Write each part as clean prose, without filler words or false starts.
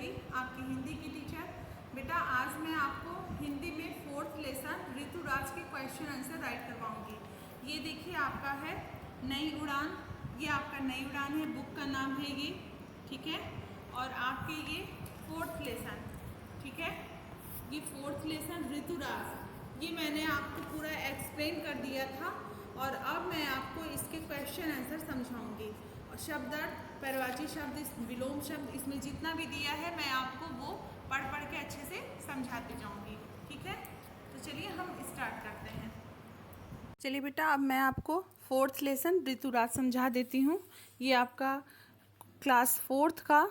चौधरी, आपकी हिंदी की टीचर। बेटा आज मैं आपको हिंदी में 4th लेसन ऋतुराज के क्वेश्चन आंसर राइट करवाऊंगी। ये देखिए आपका है नई उड़ान, ये आपका नई उड़ान है, बुक का नाम है ये, ठीक है। और आपके ये 4th लेसन, ठीक है, ये 4th लेसन ऋतुराज, ये मैंने आपको पूरा एक्सप्लेन कर दिया था और अब मैं आपको इसके क्वेश्चन आंसर समझाऊंगी। और शब्दार्थ, पर्यायवाची शब्द, विलोम शब्द, इसमें जितना भी दिया है मैं आपको वो पढ़ के अच्छे से समझाते जाऊंगी, ठीक है। तो चलिए हम स्टार्ट करते हैं। चलिए बेटा अब मैं आपको 4th लेसन ऋतुराज समझा देती हूँ। ये आपका क्लास 4th का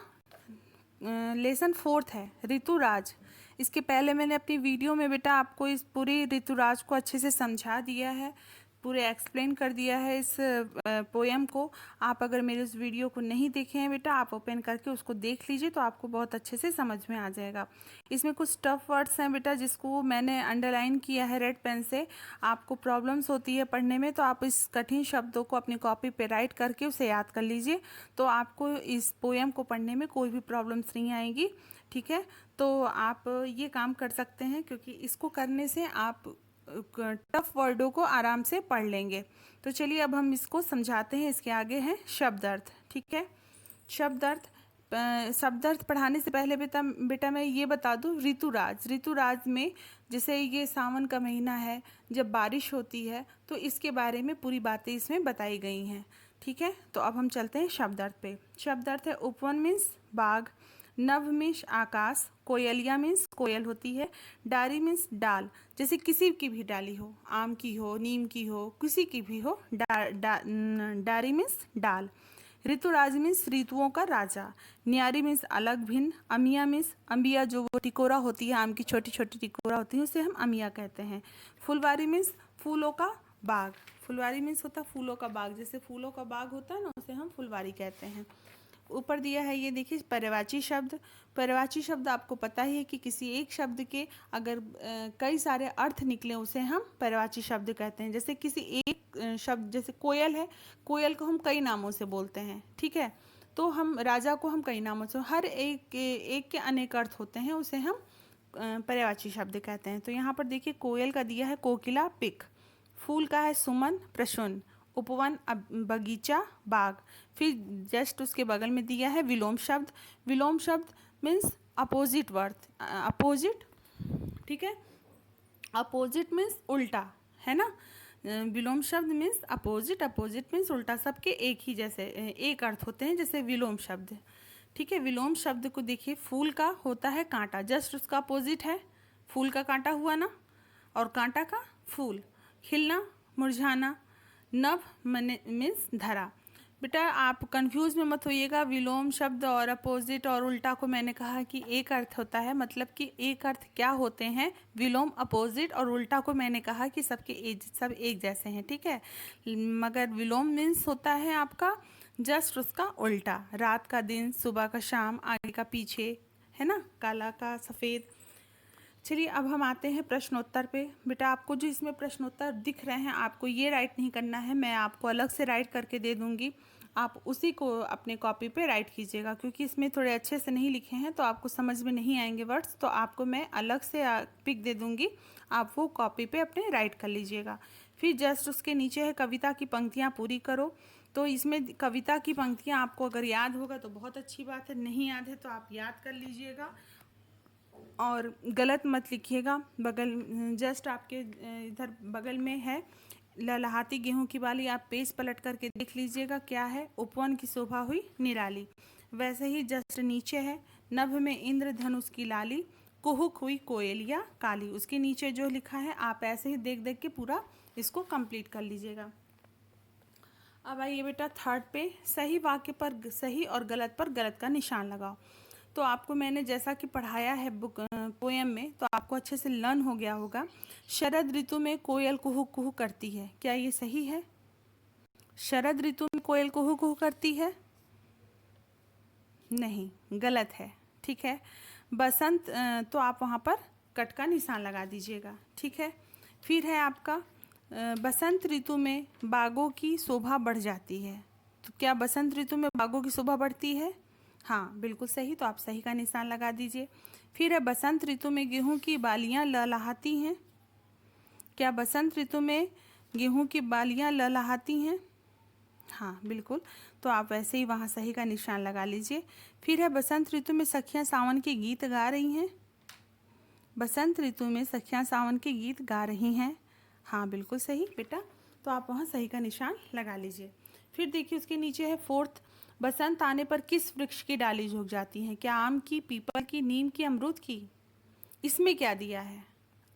लेसन 4th है, ऋतुराज। इसके पहले मैंने अपनी वीडियो में बेटा आपको इस पूरी ऋतुराज को अच्छे से समझा दिया है, पूरे एक्सप्लेन कर दिया है इस पोएम को। आप अगर मेरे उस वीडियो को नहीं देखे हैं बेटा, आप ओपन करके उसको देख लीजिए तो आपको बहुत अच्छे से समझ में आ जाएगा। इसमें कुछ टफ वर्ड्स हैं बेटा जिसको मैंने अंडरलाइन किया है रेड पेन से। आपको प्रॉब्लम्स होती है पढ़ने में तो आप इस कठिन शब्दों को अपनी कॉपी पे राइट करके उसे याद कर लीजिए, तो आपको इस पोएम को पढ़ने में कोई भी प्रॉब्लम्स नहीं आएगी, ठीक है। तो आप ये काम कर सकते हैं क्योंकि इसको करने से आप टफ वर्डों को आराम से पढ़ लेंगे। तो चलिए अब हम इसको समझाते हैं। इसके आगे है शब्दार्थ, ठीक है। शब्दार्थ, शब्दार्थ पढ़ाने से पहले बेटा मैं ये बता दूं, ऋतुराज में जैसे ये सावन का महीना है, जब बारिश होती है तो इसके बारे में पूरी बातें इसमें बताई गई हैं, ठीक है। तो अब हम चलते हैं शब्दार्थ पे। शब्दार्थ है उपवन मीन्स बाग, नभ मीन्स आकाश, कोयलिया मीन्स कोयल होती है, डारी मीन्स डाल, जैसे किसी की भी डाली हो, आम की हो, नीम की हो, किसी की भी हो, डारी मीन्स डाल। ऋतुराज मीन्स ऋतुओं का राजा, न्यारी मीन्स अलग भिन्न, अमिया मीन्स अम्बिया, जो वो टिकोरा होती है, आम की छोटी छोटी टिकोरा होती है उसे हम अमिया कहते हैं। फुलवारी मीन्स फूलों का बाग, फुलवारी मीन्स होता है फूलों का बाग, जैसे फूलों का बाग होता है ना उसे हम फुलवारी कहते हैं। ऊपर दिया है ये देखिए पर्यायवाची शब्द। पर्यायवाची शब्द आपको पता ही है कि किसी एक शब्द के अगर कई सारे अर्थ निकले उसे हम पर्यायवाची शब्द कहते हैं। जैसे किसी एक शब्द, जैसे कोयल है, कोयल को हम कई नामों से बोलते हैं, ठीक है। तो हम राजा को हम कई नामों से, हर एक के अनेक अर्थ होते हैं, उसे हम पर्यायवाची शब्द कहते हैं। तो यहाँ पर देखिए कोयल का दिया है कोकिला पिक, फूल का है सुमन प्रसन्न, उपवन बगीचा बाग। फिर जस्ट उसके बगल में दिया है विलोम शब्द। विलोम शब्द मीन्स अपोजिट वर्ड, अपोजिट, ठीक है। अपोजिट मीन्स उल्टा, है ना। विलोम शब्द मीन्स अपोजिट, अपोजिट मीन्स उल्टा, सबके एक ही जैसे एक अर्थ होते हैं जैसे विलोम शब्द, ठीक है। विलोम शब्द को देखिए, फूल का होता है कांटा, जस्ट उसका अपोजिट है, फूल का कांटा हुआ ना, और कांटा का फूल, खिलना मुरझाना। नभ मीन्स धरा। बेटा आप कंफ्यूज में मत होइएगा, विलोम शब्द और अपोजिट और उल्टा को मैंने कहा कि एक अर्थ होता है, मतलब कि एक अर्थ क्या होते हैं, विलोम, अपोजिट और उल्टा को मैंने कहा कि सब एक जैसे हैं, ठीक है। मगर विलोम मीन्स होता है आपका जस्ट उसका उल्टा, रात का दिन, सुबह का शाम, आगे का पीछे, है ना, काला का सफ़ेद। चलिए अब हम आते हैं प्रश्नोत्तर पे। बेटा आपको जो इसमें प्रश्नोत्तर दिख रहे हैं आपको ये राइट नहीं करना है, मैं आपको अलग से राइट करके दे दूँगी, आप उसी को अपने कॉपी पे राइट कीजिएगा, क्योंकि इसमें थोड़े अच्छे से नहीं लिखे हैं तो आपको समझ में नहीं आएंगे वर्ड्स, तो आपको मैं अलग से पिक दे दूँगी, आप वो कॉपी पे अपने राइट कर लीजिएगा। फिर जस्ट उसके नीचे है कविता की पंक्तियाँ पूरी करो। तो इसमें कविता की पंक्तियाँ आपको अगर याद होगा तो बहुत अच्छी बात है, नहीं याद है तो आप याद कर लीजिएगा और गलत मत लिखिएगा। बगल जस्ट आपके इधर बगल में है ललहाती गेहूं की बाली, आप पेज पलट करके देख लीजिएगा क्या है, उपवन की शोभा हुई निराली। वैसे ही जस्ट नीचे है नभ में इंद्रधनुष की लाली, कुहुक हुई कोयलिया काली, उसके नीचे जो लिखा है आप ऐसे ही देख देख के पूरा इसको कंप्लीट कर लीजिएगा। अब आइए बेटा थर्ड पे, सही वाक्य पर सही और गलत पर गलत का निशान लगाओ। तो आपको मैंने जैसा कि पढ़ाया है बुक पोएम में, तो आपको अच्छे से लर्न हो गया होगा। शरद ऋतु में कोयल कुहू कुहू करती है, क्या ये सही है? शरद ऋतु में कोयल कुहू कुहू करती है? नहीं, गलत है, ठीक है। बसंत, तो आप वहाँ पर कट का निशान लगा दीजिएगा, ठीक है। फिर है आपका बसंत ऋतु में बागों की शोभा बढ़ जाती है, तो क्या बसंत ऋतु में बागों की शोभा बढ़ती है? हाँ बिल्कुल सही, तो आप सही का निशान लगा दीजिए। फिर है बसंत ऋतु में गेहूं की बालियां लहलहाती हैं। क्या बसंत ऋतु में गेहूं की बालियां लहलहाती हैं? हाँ बिल्कुल, तो आप वैसे ही वहाँ सही का निशान लगा लीजिए। फिर है बसंत ऋतु में सखियाँ सावन के गीत गा रही हैं। बसंत ऋतु में सखियाँ सावन के गीत गा रही हैं। हाँ बिल्कुल सही बेटा, तो आप वहाँ सही का निशान लगा लीजिए। फिर देखिए उसके नीचे है फोर्थ, बसंत आने पर किस वृक्ष की डाली झुक जाती हैं? क्या आम की, पीपल की, नीम की, अमरूद की? इसमें क्या दिया है?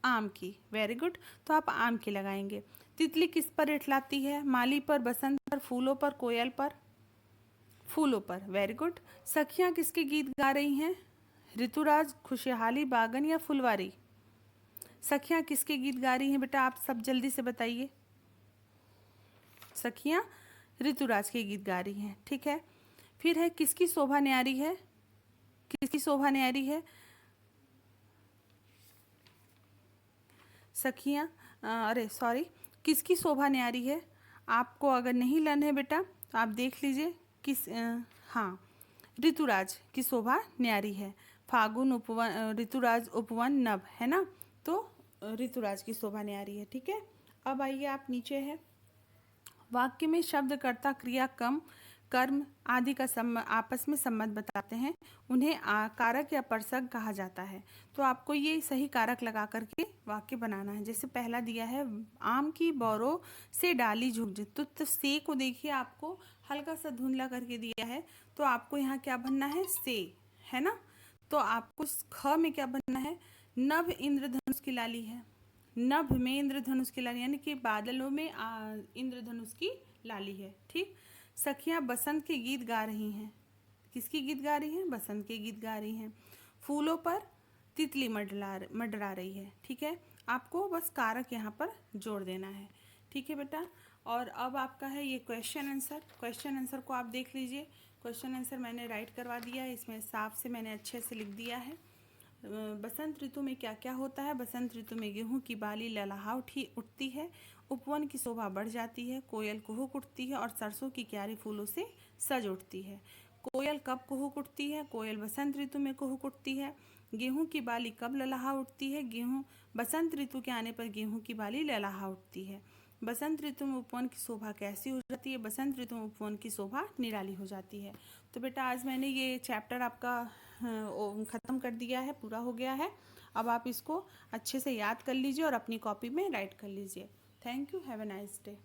आम की। वेरी गुड, तो आप आम की लगाएंगे। तितली किस पर इठलाती है? माली पर, बसंत पर, फूलों पर, कोयल पर? फूलों पर। Very good. सखियाँ किसके गीत गा रही हैं? ऋतुराज, खुशहाली, बागन या फुलवारी? सखियाँ किसके गीत गा रही हैं बेटा? आप सब जल्दी से बताइए। सखियाँ ऋतुराज के गीत गा रही हैं, ठीक है। फिर है किसकी शोभा न्यारी है? किसकी शोभा न्यारी है? सखियाँ अरे सॉरी, किसकी शोभा न्यारी है? आपको अगर नहीं लर्न है बेटा तो आप देख लीजिए किस हाँ, ऋतुराज की शोभा न्यारी है। फागुन उपवन, ऋतुराज उपवन नभ, है ना, तो ऋतुराज की शोभा न्यारी है, ठीक है। अब आइए आप नीचे है, वाक्य में शब्द, कर्ता, क्रिया, कर्म आदि का आपस में संबंध बताते हैं, उन्हें कारक या परसक कहा जाता है। तो आपको ये सही कारक लगा करके वाक्य बनाना है। जैसे पहला दिया है, आम की बोरों से डाली झुक, तो से को देखिए आपको हल्का सा धुंधला करके दिया है, तो आपको यहाँ क्या बनना है? से, है ना। तो आपको ख में क्या बनना है? नभ इंद्रधनुष की लाली है। नभ में इंद्रधनुष की लाली, यानी कि बादलों में इंद्रधनुष की लाली है, ठीक। सखियाँ बसंत के गीत गा रही हैं। किसकी गीत गा रही हैं? बसंत के गीत गा रही हैं। फूलों पर तितली मंडरा रही है, ठीक है। आपको बस कारक यहाँ पर जोड़ देना है, ठीक है बेटा। और अब आपका है ये क्वेश्चन आंसर। क्वेश्चन आंसर को आप देख लीजिए। क्वेश्चन आंसर मैंने राइट करवा दिया है, इसमें साफ से मैंने अच्छे से लिख दिया है। बसंत ऋतु में क्या क्या होता है? बसंत ऋतु में गेहूं की बाली लहलहा उठती है, उपवन की शोभा बढ़ जाती है, कोयल कुहुक उठती है और सरसों की क्यारी फूलों से सज उठती है। कोयल कब कुहुक उठती है? कोयल बसंत ऋतु में कुहुक उठती है। गेहूं की बाली कब लहलहा उठती है? गेहूं बसंत ऋतु के आने पर गेहूं की बाली लहलहा उठती है। बसंत ऋतु में उपवन की शोभा कैसी हो जाती है? बसंत ऋतु में उपवन की शोभा निराली हो जाती है। तो बेटा आज मैंने ये चैप्टर आपका ख़त्म कर दिया है, पूरा हो गया है। अब आप इसको अच्छे से याद कर लीजिए और अपनी कॉपी में राइट कर लीजिए। Thank you, have a nice day.